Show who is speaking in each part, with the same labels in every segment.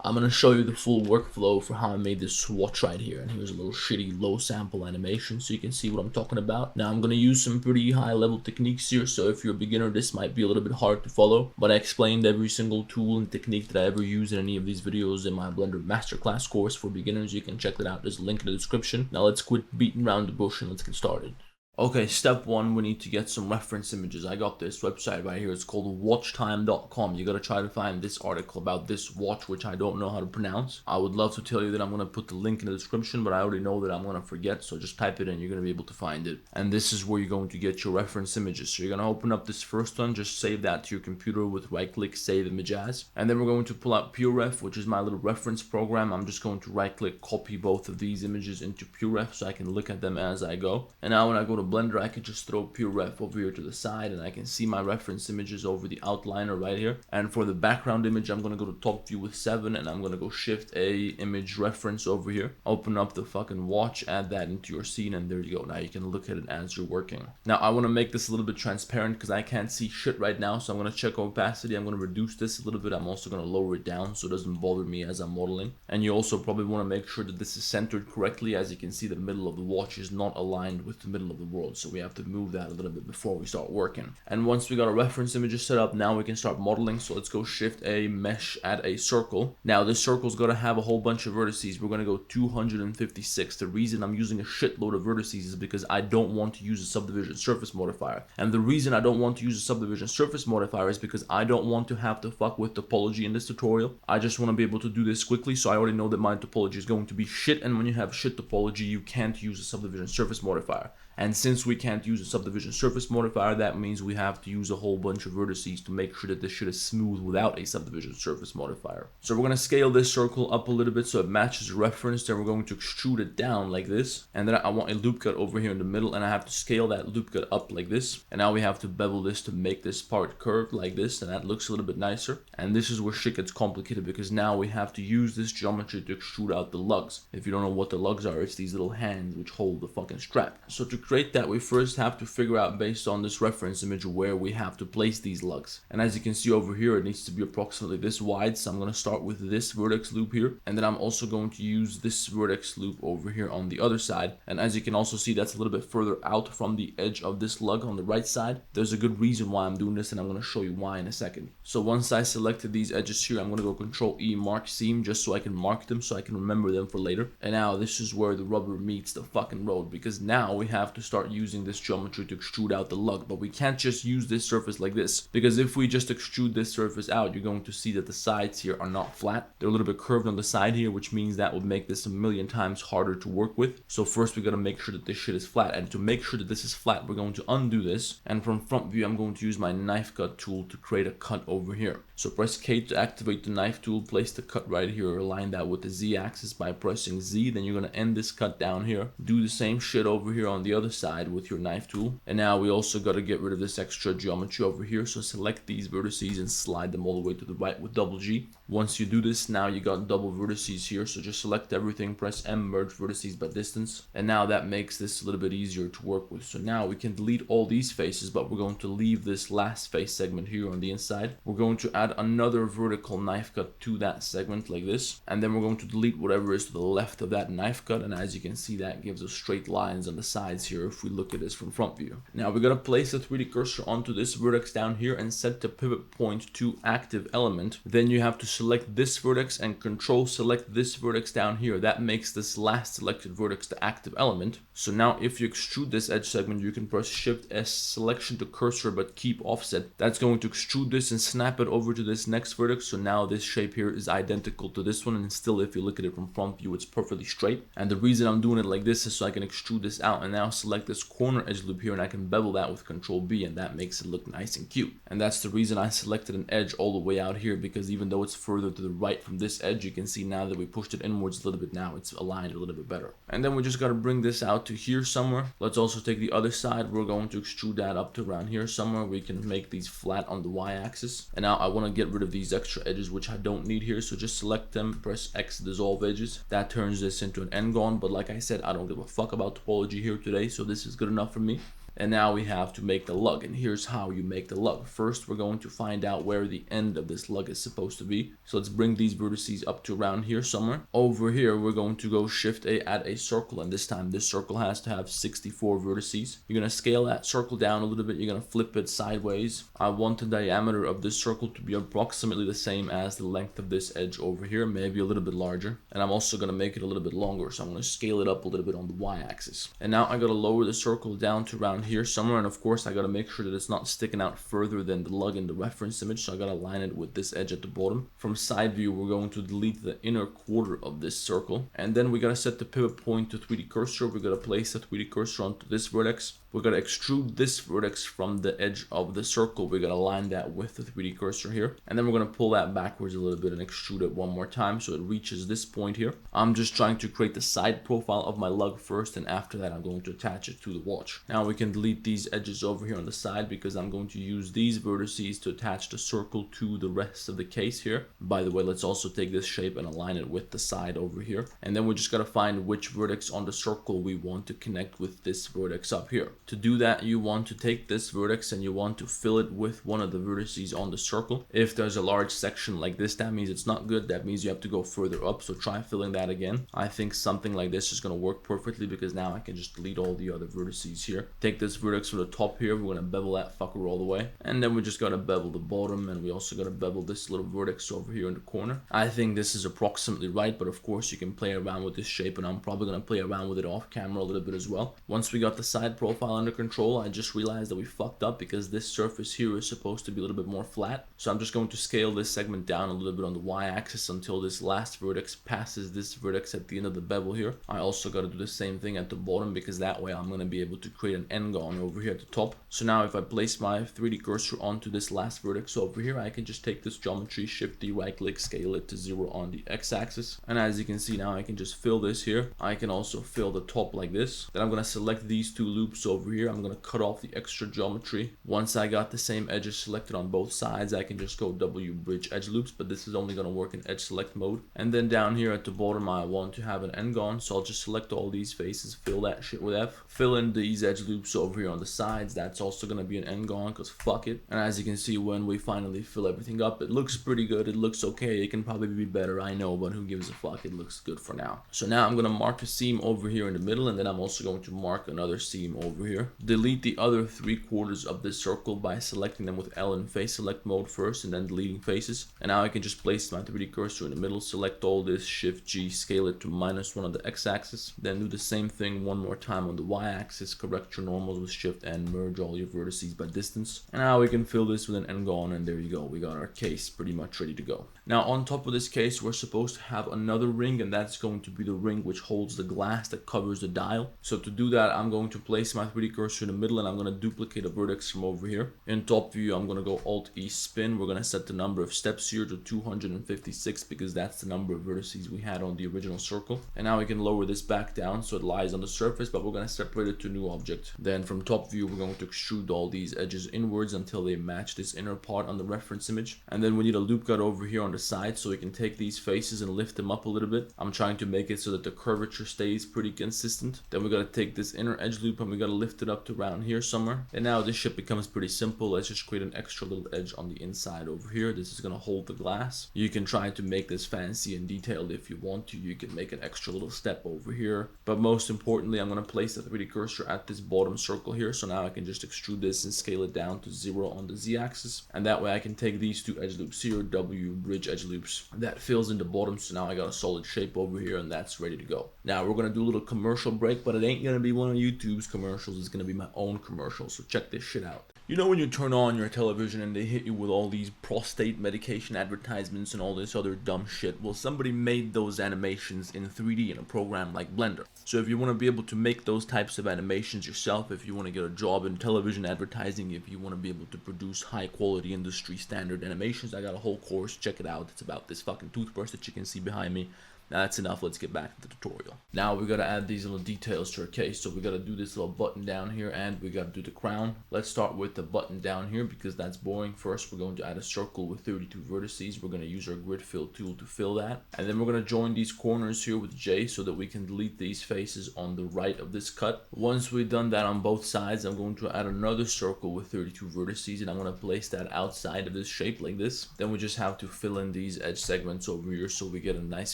Speaker 1: I'm going to show you the full workflow for how I made this swatch right here. And here's a little shitty low sample animation so you can see what I'm talking about. Now I'm going to use some pretty high level techniques here, so if you're a beginner this might be a little bit hard to follow, but I explained every single tool and technique that I ever use in any of these videos in my Blender Masterclass course for beginners. You can check that out, there's a link in the description. Now let's quit beating around the bush and let's get started. Okay, step one, we need to get some reference images. I got this website right here. It's called watchtime.com. You gotta try to find this article about this watch, which I don't know how to pronounce. I would love to tell you that I'm gonna put the link in the description, but I already know that I'm gonna forget, so just type it in, you're gonna be able to find it. And this is where you're going to get your reference images. So you're gonna open up this first one, just save that to your computer with right click, save image as. And then we're going to pull out PureRef, which is my little reference program. I'm just going to right click, copy both of these images into PureRef so I can look at them as I go. And now when I go to Blender, I can just throw PureRef over here to the side and I can see my reference images over the outliner right here. And for the background image, I'm going to go to top view with 7 and I'm going to go shift A, image reference over here. Open up the fucking watch, add that into your scene, and there you go. Now you can look at it as you're working. Now I want to make this a little bit transparent because I can't see shit right now, so I'm going to check opacity. I'm going to reduce this a little bit. I'm also going to lower it down so it doesn't bother me as I'm modeling. And you also probably want to make sure that this is centered correctly. As you can see, the middle of the watch is not aligned with the middle of the world, so we have to move that a little bit before we start working. And once we got our reference images set up, now we can start modeling. So let's go shift A, mesh, add a circle. Now this circle's going to have a whole bunch of vertices. We're going to go 256. The reason I'm using a shitload of vertices is because I don't want to use a subdivision surface modifier. And the reason I don't want to use a subdivision surface modifier is because I don't want to have to fuck with topology in this tutorial. I just want to be able to do this quickly, so I already know that my topology is going to be shit, and when you have shit topology, you can't use a subdivision surface modifier. And since we can't use a subdivision surface modifier, that means we have to use a whole bunch of vertices to make sure that this shit is smooth without a subdivision surface modifier. So we're going to scale this circle up a little bit so it matches the reference. Then we're going to extrude it down like this. And then I want a loop cut over here in the middle, and I have to scale that loop cut up like this. And now we have to bevel this to make this part curved like this, and that looks a little bit nicer. And this is where shit gets complicated because now we have to use this geometry to extrude out the lugs. If you don't know what the lugs are, it's these little hands which hold the fucking strap. So to create that, we first have to figure out, based on this reference image, where we have to place these lugs. And as you can see over here, it needs to be approximately this wide. So I'm going to start with this vertex loop here, and then I'm also going to use this vertex loop over here on the other side. And as you can also see, that's a little bit further out from the edge of this lug on the right side. There's a good reason why I'm doing this, and I'm going to show you why in a second. So once I selected these edges here, I'm going to go Control E, mark seam, just so I can mark them so I can remember them for later. And now this is where the rubber meets the fucking road, because now we have to start using this geometry to extrude out the lug. But we can't just use this surface like this, because if we just extrude this surface out, you're going to see that the sides here are not flat. They're a little bit curved on the side here, which means that would make this a million times harder to work with. So first we got to make sure that this shit is flat, and to make sure that this is flat, we're going to undo this, and from front view I'm going to use my knife cut tool to create a cut over here. So press K to activate the knife tool, place the cut right here, align that with the Z axis by pressing Z. Then you're going to end this cut down here. Do the same shit over here on the other side with your knife tool. And now we also got to get rid of this extra geometry over here. So select these vertices and slide them all the way to the right with double G. Once you do this, now you got double vertices here. So just select everything, press M, merge vertices by distance. And now that makes this a little bit easier to work with. So now we can delete all these faces, but we're going to leave this last face segment here on the inside. We're going to add another vertical knife cut to that segment like this. And then we're going to delete whatever is to the left of that knife cut. And as you can see, that gives us straight lines on the sides here if we look at this from front view. Now we're going to place the 3D cursor onto this vertex down here and set the pivot point to active element. Then you have to select this vertex and control select this vertex down here. That makes this last selected vertex the active element. So now if you extrude this edge segment, you can press Shift S, selection to cursor but keep offset. That's going to extrude this and snap it over to this next vertex. So now this shape here is identical to this one, and still if you look at it from front view, it's perfectly straight. And the reason I'm doing it like this is so I can extrude this out and now select this corner edge loop here, and I can bevel that with Control B, and that makes it look nice and cute. And that's the reason I selected an edge all the way out here, because even though it's further to the right from this edge, you can see now that we pushed it inwards a little bit, now it's aligned a little bit better. And then we just got to bring this out to here somewhere. Let's also take the other side. We're going to extrude that up to around here somewhere. We can make these flat on the y-axis. And now I want to get rid of these extra edges which I don't need here, so just select them, press X, dissolve edges. That turns this into an n-gon, but like I said, I don't give a fuck about topology here today, so this is good enough for me. And now we have to make the lug, and here's how you make the lug. First, we're going to find out where the end of this lug is supposed to be. So let's bring these vertices up to around here somewhere. Over here, we're going to go Shift A, add a circle, and this time this circle has to have 64 vertices. You're going to scale that circle down a little bit. You're going to flip it sideways. I want the diameter of this circle to be approximately the same as the length of this edge over here, maybe a little bit larger. And I'm also going to make it a little bit longer, so I'm going to scale it up a little bit on the y-axis. And now I got to lower the circle down to around here somewhere, and of course I got to make sure that it's not sticking out further than the lug in the reference image, so I got to line it with this edge at the bottom. From side view, we're going to delete the inner quarter of this circle, and then we got to set the pivot point to 3D cursor. We're going to place the 3D cursor onto this vertex. We're going to extrude this vertex from the edge of the circle. We're going to line that with the 3D cursor here, and then we're going to pull that backwards a little bit and extrude it one more time so it reaches this point here. I'm just trying to create the side profile of my lug first, and after that I'm going to attach it to the watch. Now we can delete these edges over here on the side because I'm going to use these vertices to attach the circle to the rest of the case here. By the way, let's also take this shape and align it with the side over here, and then we just got to find which vertex on the circle we want to connect with this vertex up here. To do that, you want to take this vertex and you want to fill it with one of the vertices on the circle. If there's a large section like this, that means it's not good. That means you have to go further up, so try filling that again. I think something like this is going to work perfectly because now I can just delete all the other vertices here. Take this vertex from the top here, we're going to bevel that fucker all the way, and then we just got to bevel the bottom, and we also got to bevel this little vertex over here in the corner. I think this is approximately right, but of course you can play around with this shape, and I'm probably going to play around with it off camera a little bit as well. Once we got the side profile under control, I just realized that we fucked up because this surface here is supposed to be a little bit more flat. So I'm just going to scale this segment down a little bit on the y-axis until this last vertex passes this vertex at the end of the bevel here. I also got to do the same thing at the bottom because that way I'm going to be able to create an n-gon over here at the top. So now if I place my 3D cursor onto this last vertex over here, I can just take this geometry, Shift D, right click, scale it to 0 on the x-axis. And as you can see now, I can just fill this here. I can also fill the top like this. Then I'm going to select these two loops over here. I'm going to cut off the extra geometry. Once I got the same edges selected on both sides, I can just go W bridge edge loops, but this is only going to work in edge select mode. And then down here at the bottom, I want to have an n-gon, so I'll just select all these faces, fill that shit with F, fill in these edge loops over here on the sides. That's also going to be an n-gon because fuck it. And as you can see, when we finally fill everything up, it looks pretty good. It looks okay. It can probably be better, I know, but who gives a fuck? It looks good for now. So now I'm going to mark a seam over here in the middle, and then I'm also going to mark another seam over here. Delete the other 3/4 of this circle by selecting them with L in face select mode first and then deleting faces. And now I can just place my 3D cursor in the middle, select all this, Shift G, scale it to -1 on the x-axis, then do the same thing one more time on the y-axis, correct your normals with Shift N, merge all your vertices by distance. And now we can fill this with an n-gon, and there you go. We got our case pretty much ready to go. Now on top of this case, we're supposed to have another ring, and that's going to be the ring which holds the glass that covers the dial. So to do that, I'm going to place my 3D cursor in the middle, and I'm going to duplicate a vertex from over here. In top view, I'm going to go Alt E spin. We're going to set the number of steps here to 256 because that's the number of vertices we had on the original circle. And now we can lower this back down so it lies on the surface, but we're going to separate it to a new object. Then from top view, we're going to extrude all these edges inwards until they match this inner part on the reference image. And then we need a loop cut over here on the side so we can take these faces and lift them up a little bit. I'm trying to make it so that the curvature stays pretty consistent. Then we got to take this inner edge loop and we got to lift it up to around here somewhere. And now this shit becomes pretty simple. Let's just create an extra little edge on the inside over here. This is going to hold the glass. You can try to make this fancy and detailed if you want to. You can make an extra little step over here. But most importantly, I'm going to place the 3D cursor at this bottom circle here. So now I can just extrude this and scale it down to 0 on the z-axis. And that way I can take these two edge loops here, W bridge edge loops. That fills in the bottom. So now I got a solid shape over here and that's ready to go. Now we're going to do a little commercial break, but it ain't going to be one of YouTube's commercials. It's going to be my own commercial. So check this shit out. You know when you turn on your television and they hit you with all these prostate medication advertisements and all this other dumb shit? Well, somebody made those animations in 3D in a program like Blender. So if you want to be able to make those types of animations yourself, if you want to get a job in television advertising, if you want to be able to produce high quality industry standard animations, I got a whole course. Check it out. It's about this fucking toothbrush that you can see behind me. That's enough. Let's get back to the tutorial. Now we gotta add these little details to our case. So we gotta do this little button down here, and we gotta do the crown. Let's start with the button down here because that's boring. First, we're going to add a circle with 32 vertices. We're gonna use our grid fill tool to fill that, and then we're gonna join these corners here with J so that we can delete these faces on the right of this cut. Once we've done that on both sides, I'm going to add another circle with 32 vertices, and I'm gonna place that outside of this shape like this. Then we just have to fill in these edge segments over here so we get a nice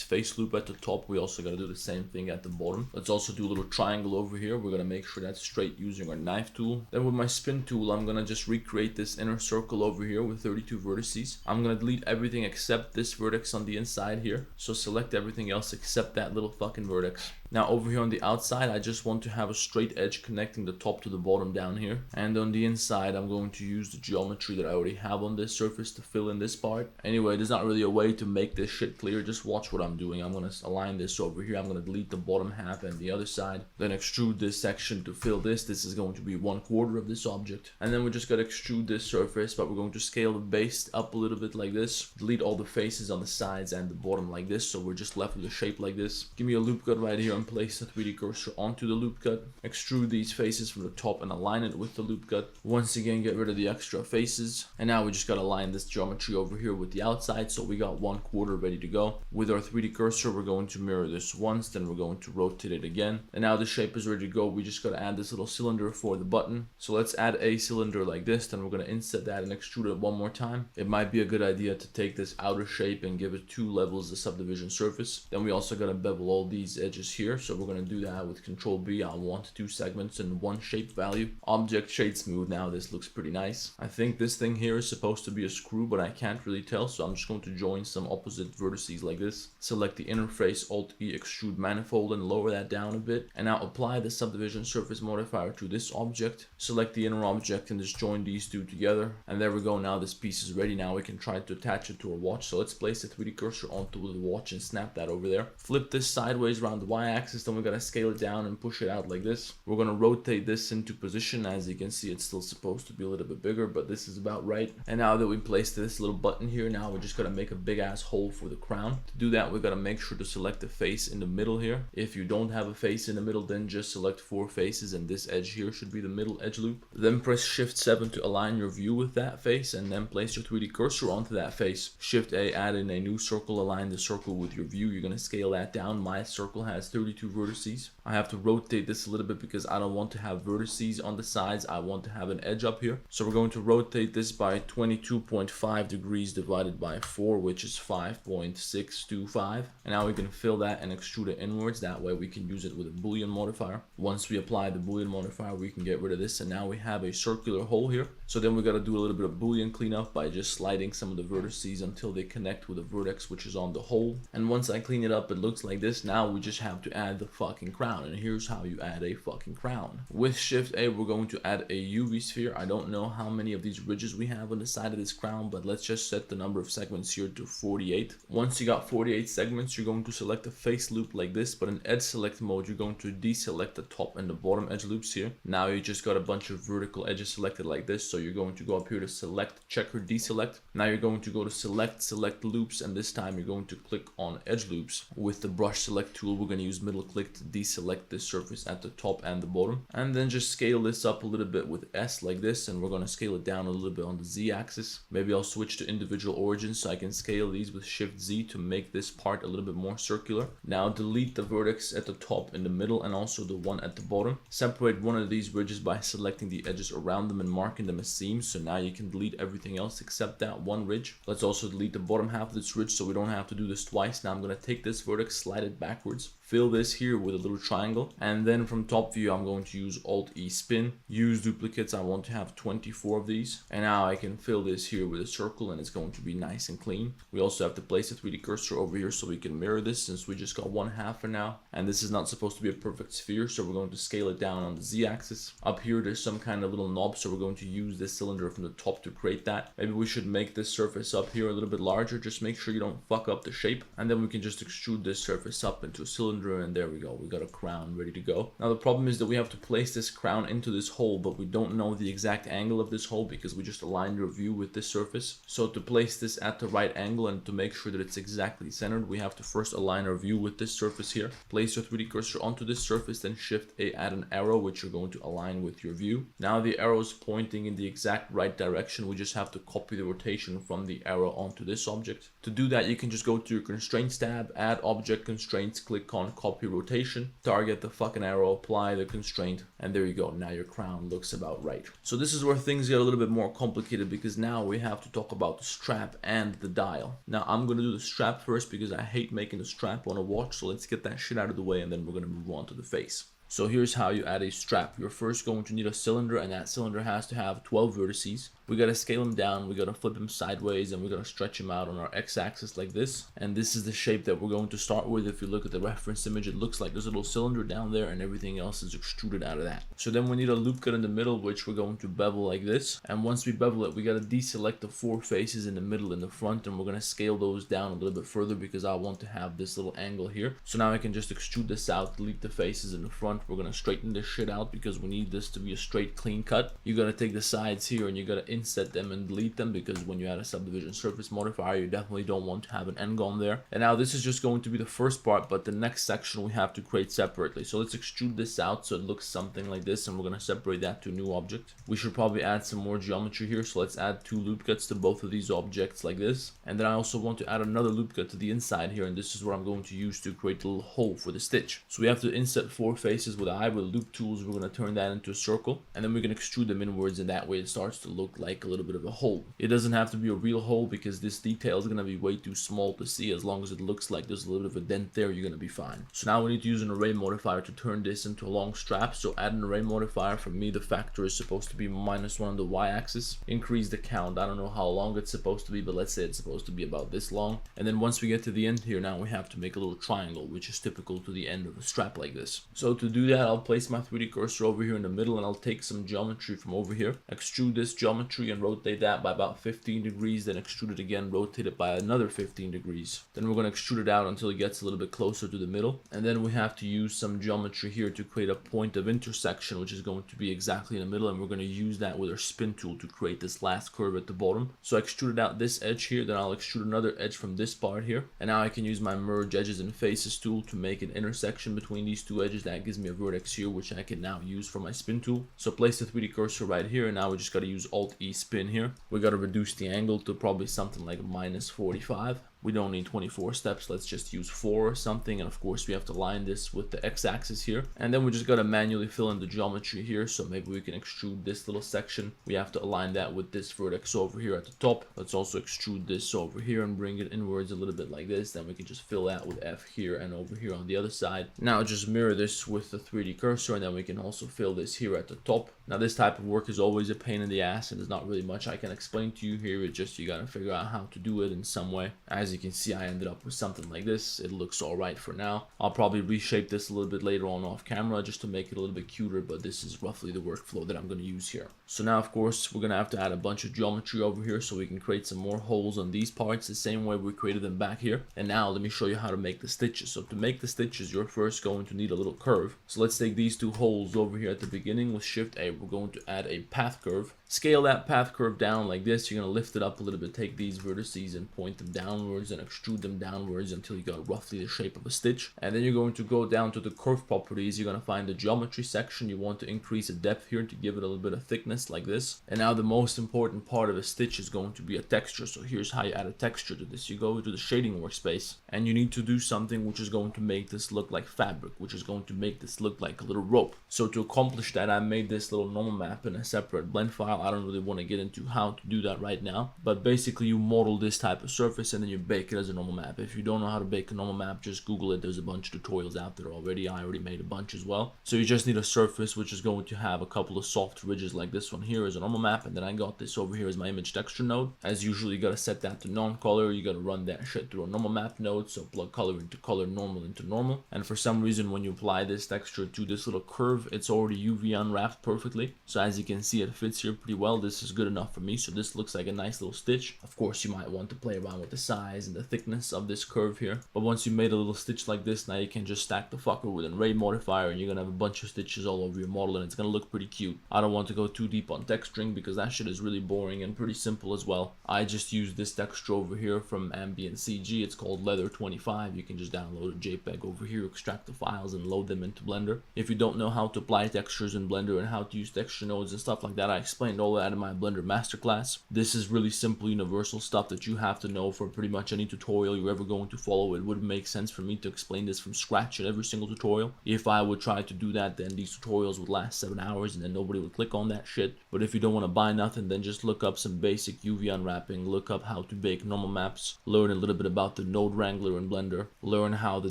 Speaker 1: face loop at the top. We also got to do the same thing at the bottom. Let's also do a little triangle over here. We're going to make sure that's straight using our knife tool. Then with my spin tool, I'm going to just recreate this inner circle over here with 32 vertices. I'm going to delete everything except this vertex on the inside here. So select everything else except that little fucking vertex. Now over here on the outside, I just want to have a straight edge connecting the top to the bottom down here. And on the inside, I'm going to use the geometry that I already have on this surface to fill in this part. Anyway, there's not really a way to make this shit clear. Just watch what I'm doing. I'm going to align this over here. I'm going to delete the bottom half and the other side. Then extrude this section to fill this. This is going to be 1/4 of this object. And then we just got to extrude this surface, but we're going to scale the base up a little bit like this. Delete all the faces on the sides and the bottom like this. So we're just left with a shape like this. Give me a loop cut right here and place the 3D cursor onto the loop cut. Extrude these faces from the top and align it with the loop cut. Once again, get rid of the extra faces. And now we just got to align this geometry over here with the outside. So we got 1/4 ready to go. With our 3D cursor, we're going to mirror this once, then we're going to rotate it again. And now the shape is ready to go. We just got to add this little cylinder for the button. So let's add a cylinder like this. Then we're going to inset that and extrude it one more time. It might be a good idea to take this outer shape and give it 2 levels of subdivision surface. Then we also got to bevel all these edges here. So we're going to do that with Control B on 1 to 2 segments and 1 shape value. Object shade smooth. Now this looks pretty nice. I think this thing here is supposed to be a screw, but I can't really tell. So I'm just going to join some opposite vertices like this. Select the interface, Alt E, extrude manifold, and lower that down a bit. And now apply the subdivision surface modifier to this object. Select the inner object and just join these two together. And there we go. Now this piece is ready. Now we can try to attach it to our watch. So let's place the 3D cursor onto the watch and snap that over there. Flip this sideways around the Y-axis. Then we gotta scale it down and push it out like this. We're gonna rotate this into position. As you can see, it's still supposed to be a little bit bigger, but this is about right. And now that we placed this little button here, now we're just gonna make a big ass hole for the crown. To do that, we gotta make sure to select the face in the middle here. If you don't have a face in the middle, then just select 4 faces, and this edge here should be the middle edge loop. Then press Shift 7 to align your view with that face, and then place your 3D cursor onto that face. Shift A, add in a new circle, align the circle with your view. You're gonna scale that down. My circle has 32 vertices. I have to rotate this a little bit because I don't want to have vertices on the sides. I want to have an edge up here. So we're going to rotate this by 22.5 degrees divided by 4, which is 5.625. And now we can fill that and extrude it inwards. That way we can use it with a Boolean modifier. Once we apply the Boolean modifier, we can get rid of this. And now we have a circular hole here. So then we got to do a little bit of Boolean cleanup by just sliding some of the vertices until they connect with the vertex, which is on the hole. And once I clean it up, it looks like this. Now we just have to add the fucking crown. And here's how you add a fucking crown. With Shift A, we're going to add a UV sphere. I don't know how many of these ridges we have on the side of this crown, but let's just set the number of segments here to 48. Once you got 48 segments, you're going to select a face loop like this, but in edge select mode, you're going to deselect the top and the bottom edge loops here. Now you just got a bunch of vertical edges selected like this, so you're going to go up here to select, checker, deselect. Now you're going to go to select loops, and this time you're going to click on edge loops. With the brush select tool, we're going to use middle click to deselect this surface at the top and the bottom, and then just scale this up a little bit with S like this, and we're going to scale it down a little bit on the Z axis. Maybe I'll switch to individual origins so I can scale these with Shift Z to make this part a little bit more circular. Now delete the vertex at the top, in the middle, and also the one at the bottom. Separate one of these ridges by selecting the edges around them and marking them as seams. So now you can delete everything else except that one ridge. Let's also delete the bottom half of this ridge so we don't have to do this twice. Now I'm going to take this vertex, slide it backwards, fill this here with a little triangle, and then from top view I'm going to use Alt E spin, use duplicates. I want to have 24 of these, and now I can fill this here with a circle, and it's going to be nice and clean. We also have to place a 3D cursor over here so we can mirror this, since we just got 1/2 for now, and this is not supposed to be a perfect sphere, so we're going to scale it down on the Z axis. Up here there's some kind of little knob, so we're going to use this cylinder from the top to create that. Maybe we should make this surface up here a little bit larger. Just make sure you don't fuck up the shape, and then we can just extrude this surface up into a cylinder here, and there we go. We got a crown ready to go. Now the problem is that we have to place this crown into this hole, but we don't know the exact angle of this hole because we just aligned our view with this surface. So to place this at the right angle and to make sure that it's exactly centered, we have to first align our view with this surface here. Place your 3D cursor onto this surface, then shift A, add an arrow which you're going to align with your view. Now the arrow is pointing in the exact right direction. We just have to copy the rotation from the arrow onto this object. To do that, you can just go to your constraints tab, add object constraints, click on copy rotation, target the fucking arrow, apply the constraint, and there you go. Now your crown looks about right. So this is where things get a little bit more complicated because now we have to talk about the strap and the dial. Now I'm going to do the strap first because I hate making the strap on a watch, so let's get that shit out of the way and then we're going to move on to the face. So here's how you add a strap. You're first going to need a cylinder, and that cylinder has to have 12 vertices. We gotta scale them down, we gotta flip them sideways, and we're gonna stretch them out on our x-axis like this. And this is the shape that we're going to start with. If you look at the reference image, it looks like there's a little cylinder down there and everything else is extruded out of that. So then we need a loop cut in the middle, which we're going to bevel like this. And once we bevel it, we gotta deselect the 4 faces in the middle in the front, and we're gonna scale those down a little bit further because I want to have this little angle here. So now I can just extrude this out, delete the faces in the front. We're gonna straighten this shit out because we need this to be a straight clean cut. You gotta take the sides here and you gotta inset them and delete them because when you add a subdivision surface modifier, you definitely don't want to have an end on there. And now this is just going to be the first part, but the next section we have to create separately. So let's extrude this out so it looks something like this, and we're gonna separate that to a new object. We should probably add some more geometry here, so let's add 2 loop cuts to both of these objects like this. And then I also want to add another loop cut to the inside here, and this is what I'm going to use to create a little hole for the stitch. So we have to inset 4 faces with loop tools. We're going to turn that into a circle, and then we can extrude them inwards, and that way it starts to look like a little bit of a hole. It doesn't have to be a real hole because this detail is going to be way too small to see. As long as it looks like there's a little bit of a dent there, you're going to be fine. So now we need to use an array modifier to turn this into a long strap. So add an array modifier. For me, the factor is supposed to be -1 on the y-axis. Increase the count. I don't know how long it's supposed to be, but let's say it's supposed to be about this long. And then once we get to the end here, now we have to make a little triangle, which is typical to the end of a strap like this. So to do that, I'll place my 3D cursor over here in the middle, and I'll take some geometry from over here, extrude this geometry and rotate that by about 15 degrees, then extrude it again, rotate it by another 15 degrees. Then we're going to extrude it out until it gets a little bit closer to the middle, and then we have to use some geometry here to create a point of intersection, which is going to be exactly in the middle, and we're going to use that with our spin tool to create this last curve at the bottom. So I extruded out this edge here, then I'll extrude another edge from this part here, and now I can use my merge edges and faces tool to make an intersection between these 2 edges. That gives me a vertex here, which I can now use for my spin tool. So place the 3D cursor right here, and now we just got to use Alt-E spin here. We got to reduce the angle to probably something like -45. We don't need 24 steps, let's just use 4 or something, and of course we have to line this with the x-axis here, and then we just gotta manually fill in the geometry here. So maybe we can extrude this little section. We have to align that with this vertex over here at the top. Let's also extrude this over here and bring it inwards a little bit like this. Then we can just fill that with F here and over here on the other side. Now just mirror this with the 3D cursor, and then we can also fill this here at the top. Now this type of work is always a pain in the ass, and there's not really much I can explain to you here. It's just you gotta figure out how to do it in some way. As you can see, I ended up with something like this. It looks alright for now. I'll probably reshape this a little bit later on off camera just to make it a little bit cuter, but this is roughly the workflow that I'm going to use here. So now of course we're going to have to add a bunch of geometry over here so we can create some more holes on these parts the same way we created them back here. And now let me show you how to make the stitches. So to make the stitches, you're first going to need a little curve. So let's take these 2 holes over here at the beginning. With Shift A, we're going to add a path curve. Scale that path curve down like this. You're going to lift it up a little bit, take these vertices and point them downwards and extrude them downwards until you got roughly the shape of a stitch. And then you're going to go down to the curve properties. You're going to find the geometry section. You want to increase the depth here to give it a little bit of thickness like this. And now the most important part of a stitch is going to be a texture. So here's how you add a texture to this. You go to the shading workspace, and you need to do something which is going to make this look like fabric, which is going to make this look like a little rope. So to accomplish that, I made this little normal map in a separate blend file. I don't really want to get into how to do that right now, but basically you model this type of surface and then you bake it as a normal map. If you don't know how to bake a normal map, just Google it. There's a bunch of tutorials out there already. I already made a bunch as well. So you just need a surface which is going to have a couple of soft ridges like this one here as a normal map, and then I got this over here as my image texture node. As usual, you got to set that to non-color. You got to run that shit through a normal map node, so plug color into color, normal into normal. And for some reason, when you apply this texture to this little curve, it's already UV unwrapped perfectly. So as you can see, it fits here pretty well. This is good enough for me, so this looks like a nice little stitch. Of course, you might want to play around with the size and the thickness of this curve here, but once you made a little stitch like this, now you can just stack the fucker with an array modifier, and you're gonna have a bunch of stitches all over your model, and it's gonna look pretty cute. I don't want to go too deep on texturing because that shit is really boring and pretty simple as well. I just used this texture over here from Ambient CG. It's called Leather 25. You can just download a JPEG over here, extract the files, and load them into Blender. If you don't know how to apply textures in Blender and how to use texture nodes and stuff like that, I explained all that in my Blender masterclass. This is really simple, universal stuff that you have to know for pretty much any tutorial you're ever going to follow. It wouldn't make sense for me to explain this from scratch in every single tutorial. If I would try to do that, then these tutorials would last 7 hours and then nobody would click on that shit. But if you don't want to buy nothing, then just look up some basic UV unwrapping, look up how to bake normal maps, learn a little bit about the node wrangler in Blender, learn how the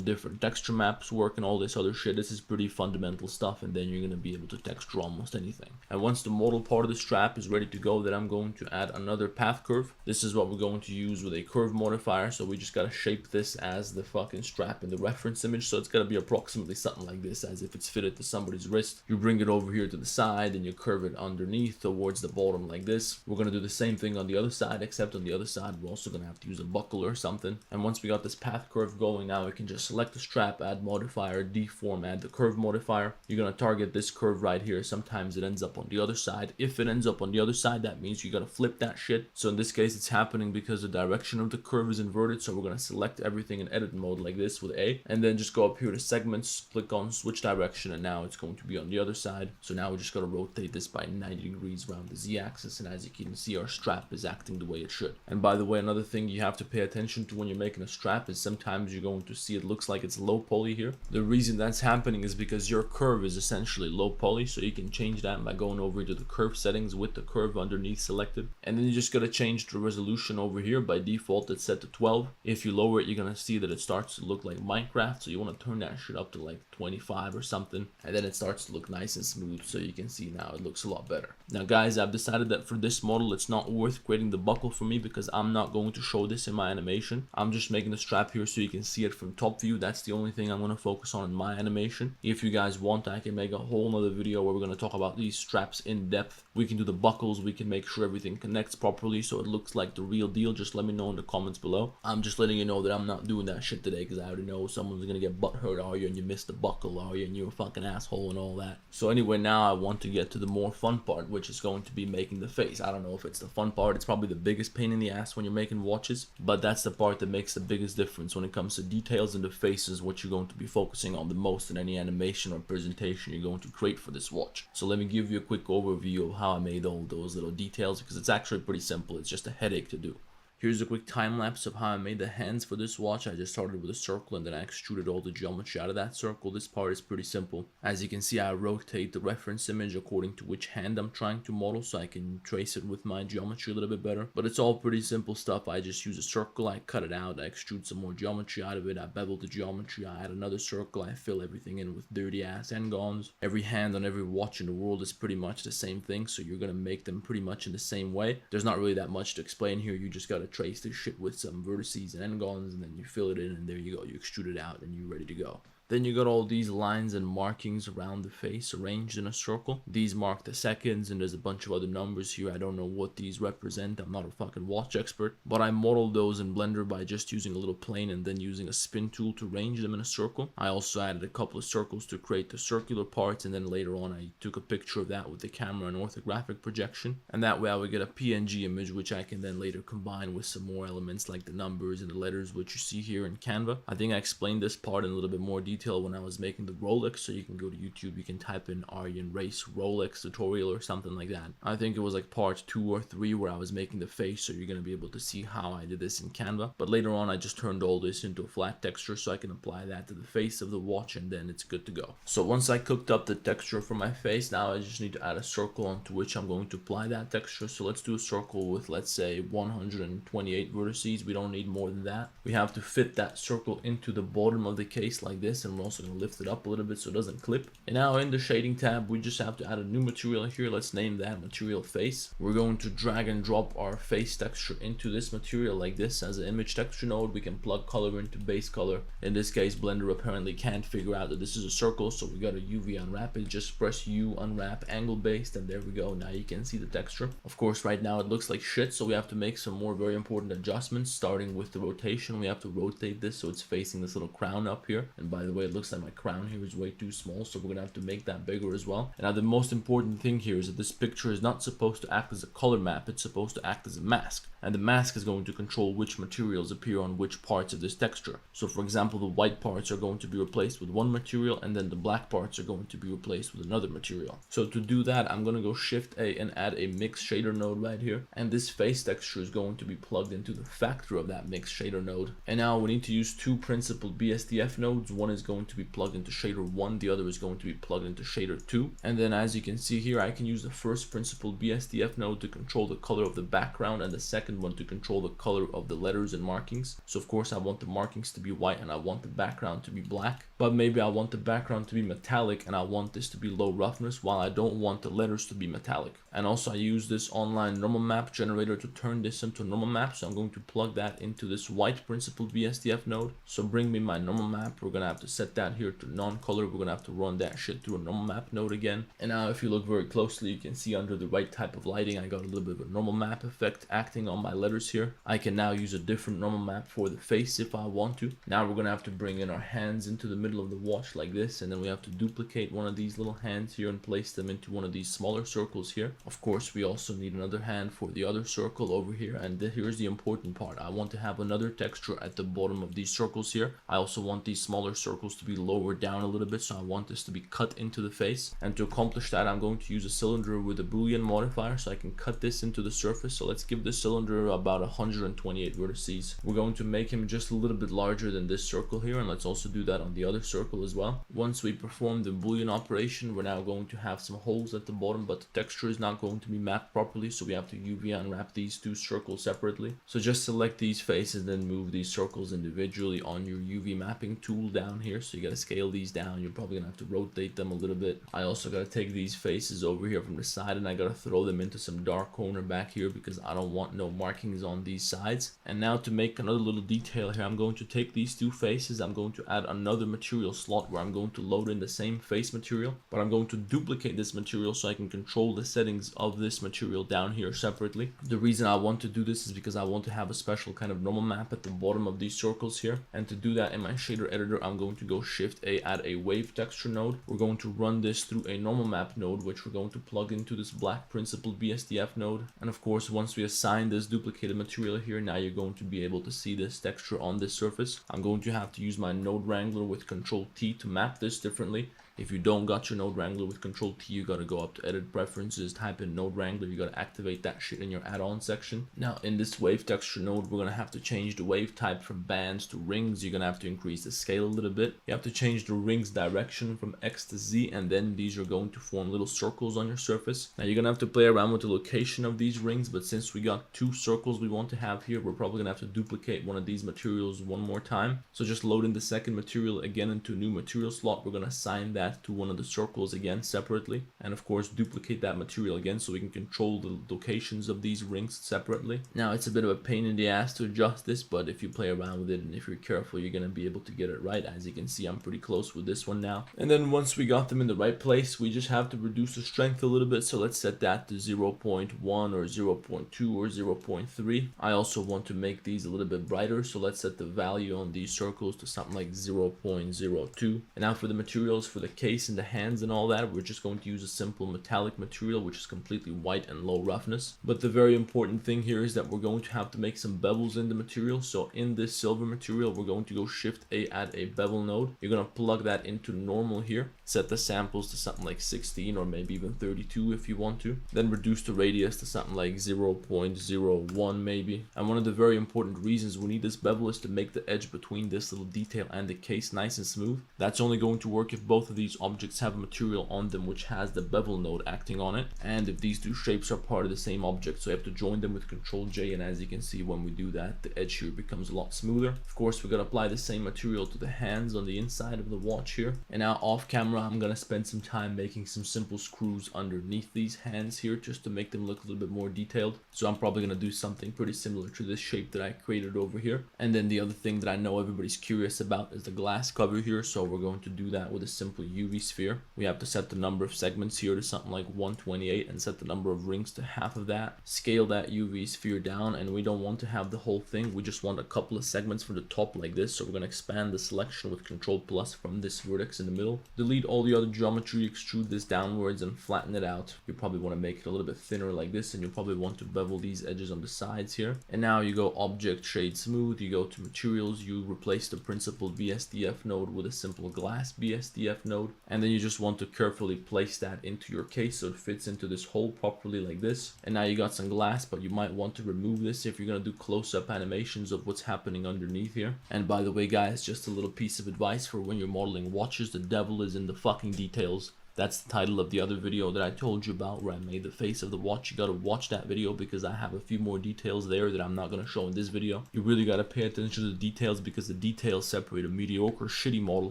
Speaker 1: different texture maps work and all this other shit. This is pretty fundamental stuff, and then you're going to be able to texture almost anything. And once the model part of the strap is ready to go, then I'm going to add another path curve. This is what we're going to use with a curve modifier, so we just got to shape this as the fucking strap in the reference image, so it's going to be approximately something like this, as if it's fitted to somebody's wrist. You bring it over here to the side and you curve it underneath towards the bottom like this. We're going to do the same thing on the other side, except on the other side we're also going to have to use a buckle or something. And once we got this path curve going, now we can just select the strap, add modifier, deform, add the curve modifier. You're going to target this curve right here. Sometimes it ends up on the other side. If it ends up on the other side, that means you got to flip that shit. So in this case, it's happening because the direction of the curve is inverted. So we're going to select everything in edit mode like this with A, and then just go up here to segments, click on switch direction, and now it's going to be on the other side. So now we just got to rotate this by 90 degrees around the Z-axis, and as you can see, our strap is acting the way it should. And by the way, another thing you have to pay attention to when you're making a strap is sometimes you're going to see it looks like it's low poly here. The reason that's happening is because your curve is essentially low poly, so you can change that by going over to the curve settings with the curve underneath selected, and then you just got to change the resolution over here. By default it's set to 12. If you lower it, you're gonna see that it starts to look like Minecraft, so you want to turn that shit up to like 25 or something, and then it starts to look nice and smooth. So you can see now it looks a lot better. Now guys, I've decided that for this model it's not worth creating the buckle for me because I'm not going to show this in my animation. I'm just making the strap here so you can see it from top view. That's the only thing I'm going to focus on in my animation. If you guys want, I can make a whole nother video where we're going to talk about these straps in depth. We can do the buckles, we can make sure everything connects properly so it looks like the real deal. Just let me know in the comments below. I'm just letting you know that I'm not doing that shit today because I already know someone's going to get butthurt, are you, and you missed the buckle, are you, and you're a fucking asshole and all that. So anyway, now I want to get to the more fun part, which is going to be making the face. I don't know if it's the fun part. It's probably the biggest pain in the ass when you're making watches, but that's the part that makes the biggest difference when it comes to details in the face, is what you're going to be focusing on the most in any animation or presentation you're going to create for this watch. So let me give you a quick overview of how I made all those little details, because it's actually pretty simple. It's just a headache to do. Here's a quick time lapse of how I made the hands for this watch. I just started with a circle and then I extruded all the geometry out of that circle. This part is pretty simple. As you can see, I rotate the reference image according to which hand I'm trying to model so I can trace it with my geometry a little bit better. But it's all pretty simple stuff. I just use a circle, I cut it out, I extrude some more geometry out of it, I bevel the geometry, I add another circle, I fill everything in with dirty ass N-gons. Every hand on every watch in the world is pretty much the same thing, so you're gonna make them pretty much in the same way. There's not really that much to explain here. You just gotta trace this shit with some vertices and N-gons, and then you fill it in, and there you go. You extrude it out and you're ready to go. Then you got all these lines and markings around the face arranged in a circle. These mark the seconds, and there's a bunch of other numbers here. I don't know what these represent. I'm not a fucking watch expert, but I modeled those in Blender by just using a little plane and then using a spin tool to arrange them in a circle. I also added a couple of circles to create the circular parts, and then later on I took a picture of that with the camera and orthographic projection, and that way I would get a PNG image which I can then later combine with some more elements like the numbers and the letters which you see here in Canva. I think I explained this part in a little bit more detail when I was making the Rolex, so you can go to YouTube, you can type in Aryan Race Rolex tutorial or something like that. I think it was like part 2 or 3 where I was making the face, so you're going to be able to see how I did this in Canva. But later on I just turned all this into a flat texture so I can apply that to the face of the watch, and then it's good to go. So once I cooked up the texture for my face, now I just need to add a circle onto which I'm going to apply that texture. So let's do a circle with, let's say, 128 vertices. We don't need more than that. We have to fit that circle into the bottom of the case like this, and we're also going to lift it up a little bit so it doesn't clip. And now in the shading tab, we just have to add a new material here. Let's name that material face. We're going to drag and drop our face texture into this material like this as an image texture node. We can plug color into base color. In this case, Blender apparently can't figure out that this is a circle, so we got to UV unwrap it. Just press U, unwrap, angle based, and there we go. Now you can see the texture. Of course, right now it looks like shit, so we have to make some more very important adjustments, starting with the rotation. We have to rotate this so it's facing this little crown up here. And by the way, it looks like my crown here is way too small, so we're gonna have to make that bigger as well. And now the most important thing here is that this picture is not supposed to act as a color map, it's supposed to act as a mask. And the mask is going to control which materials appear on which parts of this texture. So for example, the white parts are going to be replaced with one material, and then the black parts are going to be replaced with another material. So to do that, I'm gonna go Shift A and add a mix shader node right here. And this face texture is going to be plugged into the factor of that mix shader node. And now we need to use two principal BSDF nodes. One is going to be plugged into shader 1, the other is going to be plugged into shader 2. And then as you can see here, I can use the first principal BSDF node to control the color of the background, and the second one to control the color of the letters and markings. So of course I want the markings to be white and I want the background to be black, but maybe I want the background to be metallic and I want this to be low roughness, while I don't want the letters to be metallic. And also I use this online normal map generator to turn this into a normal map, so I'm going to plug that into this white principal BSDF node. So bring me my normal map. We're gonna have to set that here to non-color. We're gonna have to run that shit through a normal map node again. And now if you look very closely, you can see under the right type of lighting, I got a little bit of a normal map effect acting on my letters here. I can now use a different normal map for the face if I want to. Now we're gonna have to bring in our hands into the middle of the watch like this, and then we have to duplicate one of these little hands here and place them into one of these smaller circles here. Of course, we also need another hand for the other circle over here, and here's the important part. I want to have another texture at the bottom of these circles here. I also want these smaller circles to be lowered down a little bit, so I want this to be cut into the face. And to accomplish that, I'm going to use a cylinder with a Boolean modifier so I can cut this into the surface. So let's give the cylinder about 128 vertices. We're going to make him just a little bit larger than this circle here, and let's also do that on the other circle as well. Once we perform the Boolean operation, we're now going to have some holes at the bottom, but the texture is not going to be mapped properly, so we have to UV unwrap these two circles separately. So just select these faces, then move these circles individually on your UV mapping tool down here. So you got to scale these down. You're probably gonna have to rotate them a little bit. I also got to take these faces over here from the side, and I got to throw them into some dark corner back here because I don't want no markings on these sides. And now to make another little detail here, I'm going to take these two faces, I'm going to add another material slot where I'm going to load in the same face material, but I'm going to duplicate this material so I can control the settings of this material down here separately. The reason I want to do this is because I want to have a special kind of normal map at the bottom of these circles here. And to do that, in my shader editor, I'm going to go Shift A, add a wave texture node. We're going to run this through a normal map node, which we're going to plug into this black principal BSDF node. And of course, once we assign this duplicated material here, now you're going to be able to see this texture on this surface. I'm going to have to use my node wrangler with Control T to map this differently. If you don't got your node wrangler with Control T, you gotta go up to edit preferences, type in node wrangler, you gotta activate that shit in your add-on section. Now in this wave texture node, we're gonna have to change the wave type from bands to rings. You're gonna have to increase the scale a little bit. You have to change the rings direction from X to Z, and then these are going to form little circles on your surface. Now you're gonna have to play around with the location of these rings, but since we got two circles we want to have here, we're probably gonna have to duplicate one of these materials one more time. So just load in the second material again into a new material slot. We're gonna assign that to one of the circles again separately, and of course duplicate that material again so we can control the locations of these rings separately. Now it's a bit of a pain in the ass to adjust this, but if you play around with it and if you're careful, you're gonna be able to get it right. As you can see, I'm pretty close with this one now. And then once we got them in the right place, we just have to reduce the strength a little bit. So let's set that to 0.1 or 0.2 or 0.3. I also want to make these a little bit brighter, so let's set the value on these circles to something like 0.02. And now for the materials for the case and the hands and all that, we're just going to use a simple metallic material which is completely white and low roughness. But the very important thing here is that we're going to have to make some bevels in the material. So in this silver material, we're going to go Shift A, add a bevel node. You're going to plug that into normal here, set the samples to something like 16 or maybe even 32 if you want to, then reduce the radius to something like 0.01 maybe. And one of the very important reasons we need this bevel is to make the edge between this little detail and the case nice and smooth. That's only going to work if both of these objects have a material on them which has the bevel node acting on it, and if these two shapes are part of the same object. So you have to join them with Control J, and as you can see, when we do that, the edge here becomes a lot smoother. Of course, we're gonna apply the same material to the hands on the inside of the watch here. And now off camera, I'm gonna spend some time making some simple screws underneath these hands here just to make them look a little bit more detailed. So I'm probably gonna do something pretty similar to this shape that I created over here. And then the other thing that I know everybody's curious about is the glass cover here. So we're going to do that with a simple UV sphere. We have to set the number of segments here to something like 128 and set the number of rings to half of that. Scale that UV sphere down, and we don't want to have the whole thing. We just want a couple of segments from the top like this. So we're going to expand the selection with Control Plus from this vertex in the middle. Delete all the other geometry, extrude this downwards and flatten it out. You probably want to make it a little bit thinner like this, and you'll probably want to bevel these edges on the sides here. And now you go Object, Shade, Smooth, you go to Materials, you replace the principled BSDF node with a simple glass BSDF node, and then you just want to carefully place that into your case so it fits into this hole properly like this. And now you got some glass, but you might want to remove this if you're going to do close-up animations of what's happening underneath here. And by the way guys, just a little piece of advice for when you're modeling watches: the devil is in the fucking details. That's the title of the other video that I told you about where I made the face of the watch. You gotta watch that video because I have a few more details there that I'm not gonna show in this video. You really gotta pay attention to the details because the details separate a mediocre, shitty model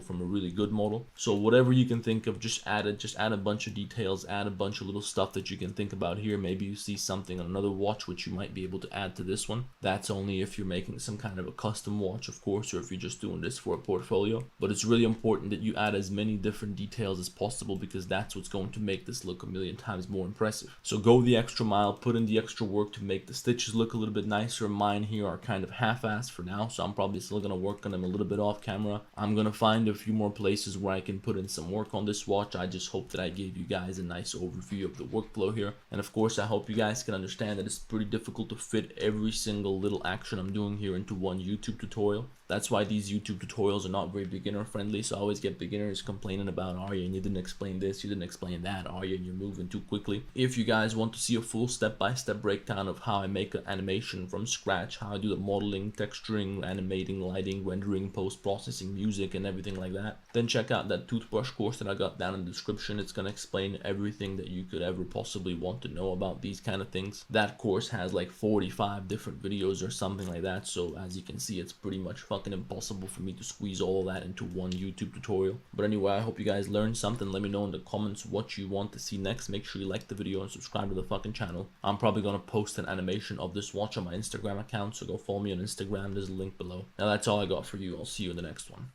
Speaker 1: from a really good model. So whatever you can think of, just add it. Just add a bunch of details, add a bunch of little stuff that you can think about here. Maybe you see something on another watch which you might be able to add to this one. That's only if you're making some kind of a custom watch, of course, or if you're just doing this for a portfolio. But it's really important that you add as many different details as possible because that's what's going to make this look a million times more impressive. So go the extra mile, put in the extra work to make the stitches look a little bit nicer. Mine here are kind of half-assed for now, so I'm probably still going to work on them a little bit off camera. I'm going to find a few more places where I can put in some work on this watch. I just hope that I gave you guys a nice overview of the workflow here. And of course, I hope you guys can understand that it's pretty difficult to fit every single little action I'm doing here into one YouTube tutorial. That's why these YouTube tutorials are not very beginner friendly. So I always get beginners complaining about, Arya, and you didn't explain this, you didn't explain that, Arya, and you're moving too quickly. If you guys want to see a full step-by-step breakdown of how I make an animation from scratch, how I do the modeling, texturing, animating, lighting, rendering, post-processing, music, and everything like that, then check out that toothbrush course that I got down in the description. It's gonna explain everything that you could ever possibly want to know about these kind of things. That course has like 45 different videos or something like that. So as you can see, it's pretty much fucking impossible for me to squeeze all of that into one YouTube tutorial. But anyway, I hope you guys learned something. Let me know in the comments what you want to see next. Make sure you like the video and subscribe to the fucking channel. I'm probably gonna post an animation of this watch on my Instagram account, so go follow me on Instagram. There's a link below. Now that's all I got for you. I'll see you in the next one.